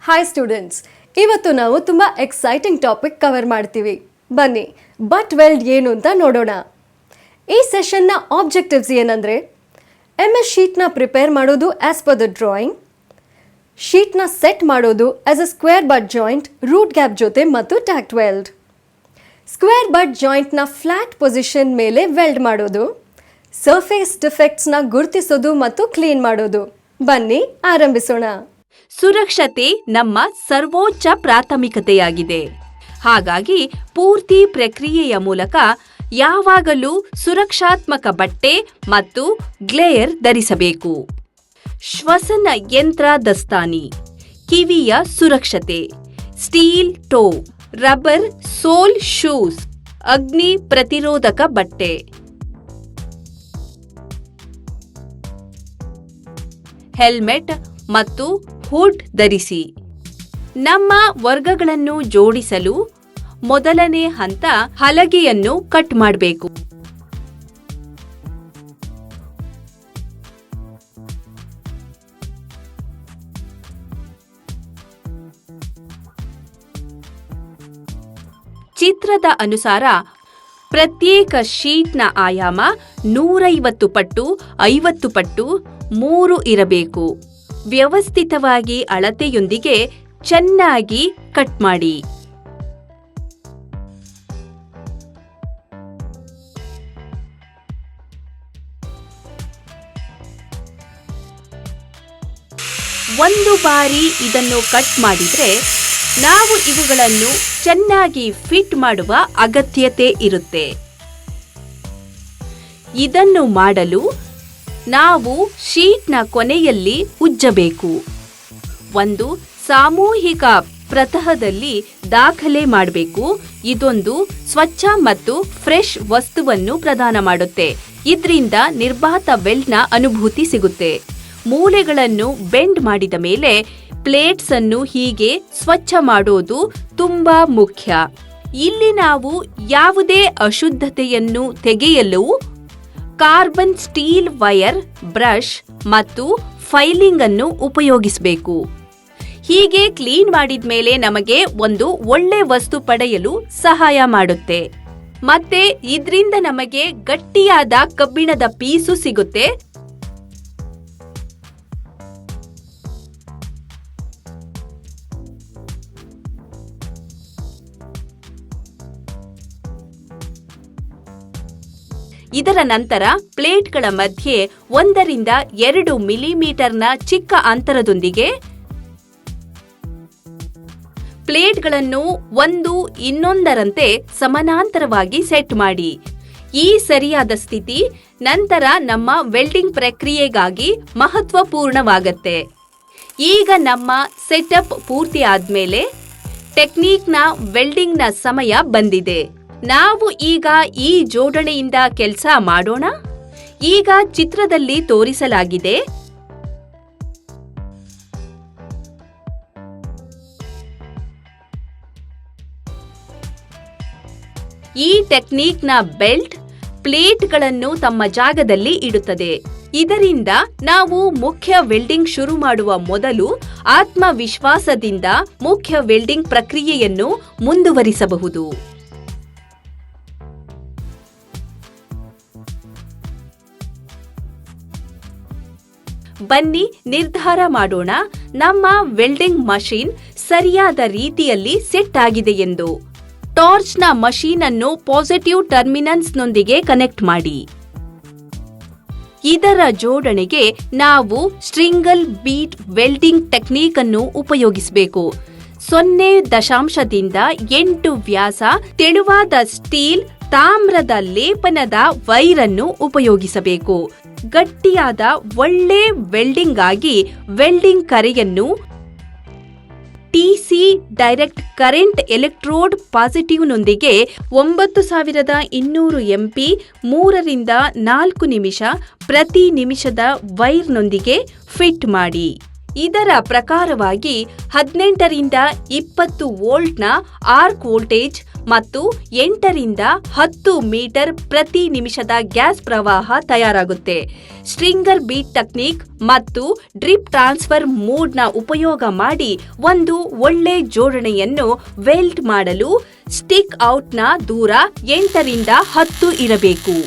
Hi students, ಇವತ್ತು ನಾವು ತುಂಬ ಎಕ್ಸೈಟಿಂಗ್ ಟಾಪಿಕ್ ಕವರ್ ಮಾಡ್ತೀವಿ. ಬನ್ನಿ ಬಟ್ ವೆಲ್ಡ್ ಏನು ಅಂತ ನೋಡೋಣ. ಈ ಸೆಷನ್ನ ಆಬ್ಜೆಕ್ಟಿವ್ಸ್ ಏನಂದರೆ MS ಶೀಟ್ನ ಪ್ರಿಪೇರ್ ಮಾಡೋದು ಆ್ಯಸ್ ಪರ್ ದ ಡ್ರಾಯಿಂಗ್, ಶೀಟ್ನ ಸೆಟ್ ಮಾಡೋದು as a square butt joint root gap ಜೊತೆ ಮತ್ತು ಟ್ಯಾಕ್ಟ್ ವೆಲ್ಡ್, ಸ್ಕ್ವೇರ್ ಬಟ್ ಜಾಯಿಂಟ್ನ ಫ್ಲ್ಯಾಟ್ ಪೊಸಿಷನ್ ಮೇಲೆ ವೆಲ್ಡ್ ಮಾಡೋದು, ಸರ್ಫೇಸ್ ಡಿಫೆಕ್ಟ್ಸ್ನ ಗುರುತಿಸೋದು ಮತ್ತು ಕ್ಲೀನ್ ಮಾಡೋದು. ಬನ್ನಿ ಆರಂಭಿಸೋಣ. ಸುರಕ್ಷತೆ ನಮ್ಮ ಸರ್ವೋಚ್ಚ ಪ್ರಾಥಮಿಕತೆಯಾಗಿದೆ. ಹಾಗಾಗಿ ಪೂರ್ತಿ ಪ್ರಕ್ರಿಯೆಯ ಮೂಲಕ ಯಾವಾಗಲೂ ಸುರಕ್ಷಾತ್ಮಕ ಬಟ್ಟೆ ಮತ್ತು ಗ್ಲೇರ್ ಧರಿಸಬೇಕು. ಶ್ವಸನ ಯಂತ್ರ ದಸ್ತಾನಿ, ಕಿವಿಯ ಸುರಕ್ಷತೆ, ಸ್ಟೀಲ್ ಟೋ, ರಬ್ಬರ್ ಸೋಲ್ ಶೂಸ್, ಅಗ್ನಿ ಪ್ರತಿರೋಧಕ ಬಟ್ಟೆ, ಹೆಲ್ಮೆಟ್ ಮತ್ತು ಹುಡ್ ಧರಿಸಿ. ನಮ್ಮ ವರ್ಗಗಳನ್ನು ಜೋಡಿಸಲು ಮೊದಲನೇ ಹಂತ ಹಲಗೆಯನ್ನು ಕಟ್ ಮಾಡಬೇಕು. ಚಿತ್ರದ ಅನುಸಾರ ಪ್ರತ್ಯೇಕ ಶೀಟ್ನ ಆಯಾಮ 150 ಪಟ್ಟು 50 ಪಟ್ಟು 3 ಇರಬೇಕು. ವ್ಯವಸ್ಥಿತವಾಗಿ ಅಳತೆಯೊಂದಿಗೆ ಚೆನ್ನಾಗಿ ಕಟ್ ಮಾಡಿ. ಒಂದು ಬಾರಿ ಇದನ್ನು ಕಟ್ ಮಾಡಿದ್ರೆ ನಾವು ಇವುಗಳನ್ನು ಚೆನ್ನಾಗಿ ಫಿಟ್ ಮಾಡುವ ಅಗತ್ಯತೆ ಇರುತ್ತೆ. ಇದನ್ನು ಮಾಡಲು ನಾವು ಶೀಟ್ನ ಕೊನೆಯಲ್ಲಿ ಉಜ್ಜಬೇಕು. ಒಂದು ಸಾಮೂಹಿಕ ಪ್ರತಹದಲ್ಲಿ ದಾಖಲೆ ಮಾಡಬೇಕು. ಇದೊಂದು ಸ್ವಚ್ಛ ಮತ್ತು ಫ್ರೆಶ್ ವಸ್ತುವನ್ನು ಪ್ರದಾನ ಮಾಡುತ್ತೆ. ಇದರಿಂದ ನಿರ್ಬಾತ ವೆಲ್ಡ್ನ ಅನುಭೂತಿ ಸಿಗುತ್ತೆ. ಮೂಲೆಗಳನ್ನು ಬೆಂಡ್ ಮಾಡಿದ ಮೇಲೆ ಪ್ಲೇಟ್ಸ್ ಅನ್ನು ಹೀಗೆ ಸ್ವಚ್ಛ ಮಾಡೋದು ತುಂಬಾ ಮುಖ್ಯ. ಇಲ್ಲಿ ನಾವು ಯಾವುದೇ ಅಶುದ್ಧತೆಯನ್ನು ತೆಗೆಯಲು ಕಾರ್ಬನ್ ಸ್ಟೀಲ್ ವೈರ್, ಬ್ರಷ್ ಮತ್ತು ಫೈಲಿಂಗ್ ಅನ್ನು ಉಪಯೋಗಿಸಬೇಕು. ಹೀಗೆ ಕ್ಲೀನ್ ಮಾಡಿದ ಮೇಲೆ ನಮಗೆ ಒಂದು ಒಳ್ಳೆ ವಸ್ತು ಪಡೆಯಲು ಸಹಾಯ ಮಾಡುತ್ತೆ. ಮತ್ತೆ ಇದರಿಂದ ನಮಗೆ ಗಟ್ಟಿಯಾದ ಕಬ್ಬಿಣದ ಪೀಸು ಸಿಗುತ್ತೆ. ಇದರ ನಂತರ ಪ್ಲೇಟ್ಗಳ ಮಧ್ಯೆ 1 ರಿಂದ 2 ಮಿಲಿಮೀಟರ್ನ ಚಿಕ್ಕ ಅಂತರದೊಂದಿಗೆ ಪ್ಲೇಟ್ಗಳನ್ನು ಒಂದು ಇನ್ನೊಂದರಂತೆ ಸಮಾನಾಂತರವಾಗಿ ಸೆಟ್ ಮಾಡಿ. ಈ ಸರಿಯಾದ ಸ್ಥಿತಿ ನಂತರ ನಮ್ಮ ವೆಲ್ಡಿಂಗ್ ಪ್ರಕ್ರಿಯೆಗಾಗಿ ಮಹತ್ವಪೂರ್ಣವಾಗತ್ತೆ. ಈಗ ನಮ್ಮ ಸೆಟಪ್ ಪೂರ್ತಿ ಆದ್ಮೇಲೆ ಟೆಕ್ನಿಕ್ನ ವೆಲ್ಡಿಂಗ್ನ ಸಮಯ ಬಂದಿದೆ. ನಾವು ಈಗ ಈ ಜೋಡಣೆಯಿಂದ ಕೆಲಸ ಮಾಡೋಣ. ಈಗ ಚಿತ್ರದಲ್ಲಿ ತೋರಿಸಲಾಗಿದೆ ಈ ಟೆಕ್ನಿಕ್ನ ಬೆಲ್ಟ್ ಪ್ಲೇಟ್ಗಳನ್ನು ತಮ್ಮ ಜಾಗದಲ್ಲಿ ಇಡುತ್ತದೆ. ಇದರಿಂದ ನಾವು ಮುಖ್ಯ ವೆಲ್ಡಿಂಗ್ ಶುರು ಮಾಡುವ ಮೊದಲು ಆತ್ಮವಿಶ್ವಾಸದಿಂದ ಮುಖ್ಯ ವೆಲ್ಡಿಂಗ್ ಪ್ರಕ್ರಿಯೆಯನ್ನು ಮುಂದುವರಿಸಬಹುದು. ಬನ್ನಿ ನಿರ್ಧಾರ ಮಾಡೋಣ ನಮ್ಮ ವೆಲ್ಡಿಂಗ್ ಮಷೀನ್ ಸರಿಯಾದ ರೀತಿಯಲ್ಲಿ ಸೆಟ್ ಆಗಿದೆ ಎಂದು. ಟಾರ್ಚ್ನ ಮಷೀನ್ ಅನ್ನು ಪಾಸಿಟಿವ್ ಟರ್ಮಿನಲ್ಸ್ನೊಂದಿಗೆ ಕನೆಕ್ಟ್ ಮಾಡಿ. ಇದರ ಜೋಡಣೆಗೆ ನಾವು ಸ್ಟ್ರಿಂಗಲ್ ಬೀಟ್ ವೆಲ್ಡಿಂಗ್ ಟೆಕ್ನಿಕ್ ಅನ್ನು ಉಪಯೋಗಿಸಬೇಕು. 0.8 ವ್ಯಾಸ ತೆಳುವಾದ ಸ್ಟೀಲ್ ತಾಮ್ರದ ಲೇಪನದ ವೈರ್ ಅನ್ನು ಉಪಯೋಗಿಸಬೇಕು. ಗಟ್ಟಿಯಾದ ಒಳ್ಳೆ ವೆಲ್ಡಿಂಗ್ ಆಗಿ ವೆಲ್ಡಿಂಗ್ ಕರೆಯನ್ನು TC ಡೈರೆಕ್ಟ್ ಕರೆಂಟ್ ಎಲೆಕ್ಟ್ರೋಡ್ ಪಾಸಿಟಿವ್ನೊಂದಿಗೆ 9200 MP 3 ರಿಂದ 4 ನಿಮಿಷ ಪ್ರತಿ ನಿಮಿಷದ ವೈರ್ನೊಂದಿಗೆ ಫಿಟ್ ಮಾಡಿ. ಇದರ ಪ್ರಕಾರವಾಗಿ 18 ರಿಂದ 20 ವೋಲ್ಟ್ನ ಆರ್ಕ್ ವೋಲ್ಟೇಜ್ ಮತ್ತು 8ರಿಂದ 10 ಮೀಟರ್ ಪ್ರತಿ ನಿಮಿಷದ ಗ್ಯಾಸ್ ಪ್ರವಾಹ ತಯಾರಾಗುತ್ತೆ. ಸ್ಟ್ರಿಂಗರ್ ಬೀಟ್ ಟೆಕ್ನಿಕ್ ಮತ್ತು ಡ್ರಿಪ್ ಟ್ರಾನ್ಸ್ಫರ್ ಮೋಡ್ನ ಉಪಯೋಗ ಮಾಡಿ ಒಂದು ಒಳ್ಳೆ ಜೋಡಣೆಯನ್ನು ವೆಲ್ಡ್ ಮಾಡಲು ಸ್ಟಿಕ್ ಔಟ್ನ ದೂರ 8ರಿಂದ 10 ಇರಬೇಕು.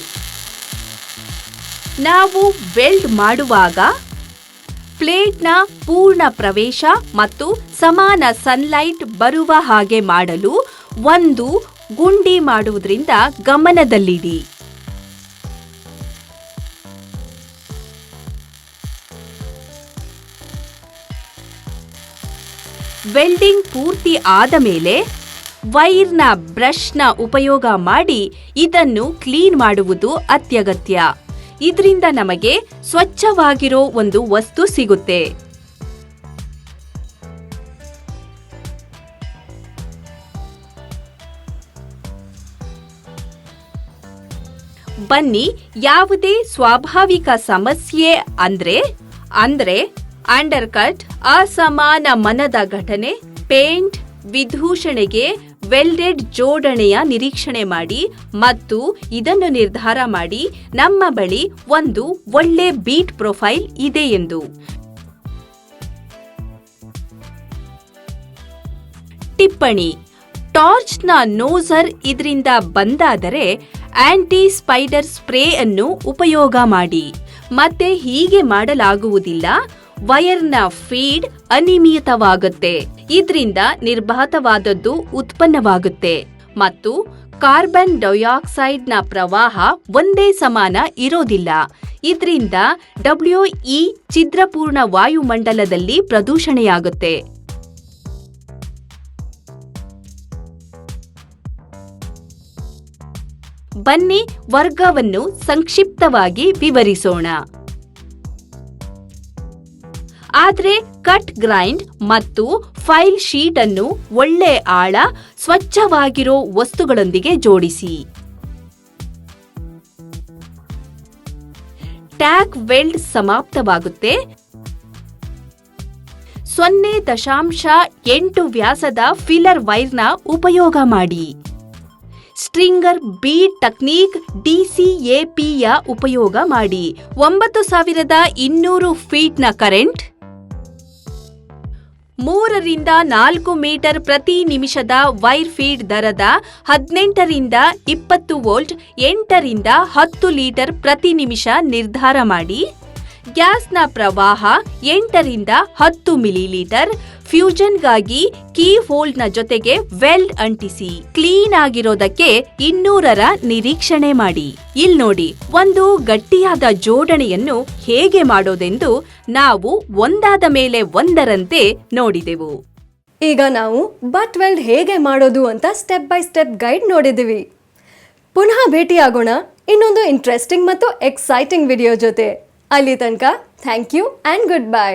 ನಾವು ವೆಲ್ಡ್ ಮಾಡುವಾಗ ಪ್ಲೇಟ್ನ ಪೂರ್ಣ ಪ್ರವೇಶ ಮತ್ತು ಸಮಾನ ಸನ್ಲೈಟ್ ಬರುವ ಹಾಗೆ ಮಾಡಲು ಒಂದು ಗುಂಡಿ ಮಾಡುವುದರಿಂದ ಗಮನದಲ್ಲಿಡಿ. ವೆಲ್ಡಿಂಗ್ ಪೂರ್ತಿ ಆದ ಮೇಲೆ ವೈರ್ನ ಬ್ರಷ್ನ ಉಪಯೋಗ ಮಾಡಿ ಇದನ್ನು ಕ್ಲೀನ್ ಮಾಡುವುದು ಅತ್ಯಗತ್ಯ. ಇದರಿಂದ ನಮಗೆ ಸ್ವಚ್ಛವಾಗಿರೋ ಒಂದು ವಸ್ತು ಸಿಗುತ್ತೆ. ಬನ್ನಿ, ಯಾವುದೇ ಸ್ವಾಭಾವಿಕ ಸಮಸ್ಯೆ ಅಂದ್ರೆ ಅಂಡರ್ಕಟ್, ಅಸಮಾನ ಮನದ ಘಟನೆ, ಪೇಂಟ್, ವಿದೂಷಣೆಗೆ ವೆಲ್ಡೆಡ್ ಜೋಡಣೆಯ ನಿರೀಕ್ಷಣೆ ಮಾಡಿ ಮತ್ತು ಇದನ್ನು ನಿರ್ಧಾರ ಮಾಡಿ ನಮ್ಮ ಬಳಿ ಒಂದು ಒಳ್ಳೆ ಬೀಟ್ ಪ್ರೊಫೈಲ್ ಇದೆ ಎಂದು. ಟಿಪ್ಪಣಿ: ಟಾರ್ಚ್ನ ನೋಸರ್ ಇದರಿಂದ ಬಂದಾದರೆ ಆಂಟಿ ಸ್ಪೈಡರ್ ಸ್ಪ್ರೇ ಅನ್ನು ಉಪಯೋಗ ಮಾಡಿ. ಮತ್ತೆ ಹೀಗೆ ಮಾಡಲಾಗುವುದಿಲ್ಲ, ವೈರ್ನ ಫೀಡ್ ಅನಿಯಮಿತವಾಗುತ್ತೆ. ಇದರಿಂದ ನಿರ್ಬಾಧವಾದದ್ದು ಉತ್ಪನ್ನವಾಗುತ್ತೆ ಮತ್ತು ಕಾರ್ಬನ್ ಡೈಆಕ್ಸೈಡ್ನ ಪ್ರವಾಹ ಒಂದೇ ಸಮಾನ ಇರೋದಿಲ್ಲ. ಇದರಿಂದ WE ಛಿದ್ರಪೂರ್ಣ ವಾಯುಮಂಡಲದಲ್ಲಿ ಪ್ರದೂಷಣೆಯಾಗುತ್ತೆ. ಬನ್ನಿ ವರ್ಗವನ್ನು ಸಂಕ್ಷಿಪ್ತವಾಗಿ ವಿವರಿಸೋಣ. ಆದರೆ ಕಟ್ ಗ್ರೈಂಡ್ ಮತ್ತು ಫೈಲ್ ಶೀಟ್ ಅನ್ನು ಒಳ್ಳೆ ಆಳ, ಸ್ವಚ್ಛವಾಗಿರೋ ವಸ್ತುಗಳೊಂದಿಗೆ ಜೋಡಿಸಿ. Tack weld ಸಮಾಪ್ತವಾಗುತ್ತೆ. 0.8 ವ್ಯಾಸದ ಫಿಲ್ಲರ್ ವೈರ್ನ ಉಪಯೋಗ ಮಾಡಿ. ಸ್ಟ್ರಿಂಗರ್ ಬೀಟ್ ಟೆಕ್ನಿಕ್ DCAPಯ ಉಪಯೋಗ ಮಾಡಿ. 9200 ಫೀಟ್ನ ಕರೆಂಟ್, 3ರಿಂದ 4 ಮೀಟರ್ ಪ್ರತಿ ನಿಮಿಷದ ವೈರ್ ಫೀಡ್ ದರದ 18ರಿಂದ 20 ವೋಲ್ಟ್, 8ರಿಂದ 10 ಲೀಟರ್ ಪ್ರತಿ ನಿಮಿಷ ನಿರ್ಧಾರ ಮಾಡಿ. ಗ್ಯಾಸ್ನ ಪ್ರವಾಹ 8ರಿಂದ 10 ಮಿಲಿಲೀಟರ್. ಫ್ಯೂಷನ್ಗಾಗಿ ಕೀ ಹೋಲ್ಡ್ನ ಜೊತೆಗೆ ವೆಲ್ಡ್ ಅಂಟಿಸಿ. ಕ್ಲೀನ್ ಆಗಿರೋದಕ್ಕೆ 200ರ ನಿರೀಕ್ಷಣೆ ಮಾಡಿ. ಇಲ್ಲಿ ನೋಡಿ, ಒಂದು ಗಟ್ಟಿಯಾದ ಜೋಡಣೆಯನ್ನು ಹೇಗೆ ಮಾಡೋದೆಂದು ನಾವು ಒಂದಾದ ಮೇಲೆ ಒಂದರಂತೆ ನೋಡಿದೆವು. ಈಗ ನಾವು ಬಟ್ ವೆಲ್ಡ್ ಹೇಗೆ ಮಾಡೋದು ಅಂತ ಸ್ಟೆಪ್ ಬೈ ಸ್ಟೆಪ್ ಗೈಡ್ ನೋಡಿದ್ದೀವಿ. ಪುನಃ ಭೇಟಿಯಾಗೋಣ ಇನ್ನೊಂದು ಇಂಟ್ರೆಸ್ಟಿಂಗ್ ಮತ್ತು ಎಕ್ಸೈಟಿಂಗ್ ವಿಡಿಯೋ ಜೊತೆ. ಅಲ್ಲಿ ತನಕ thank you and good bye.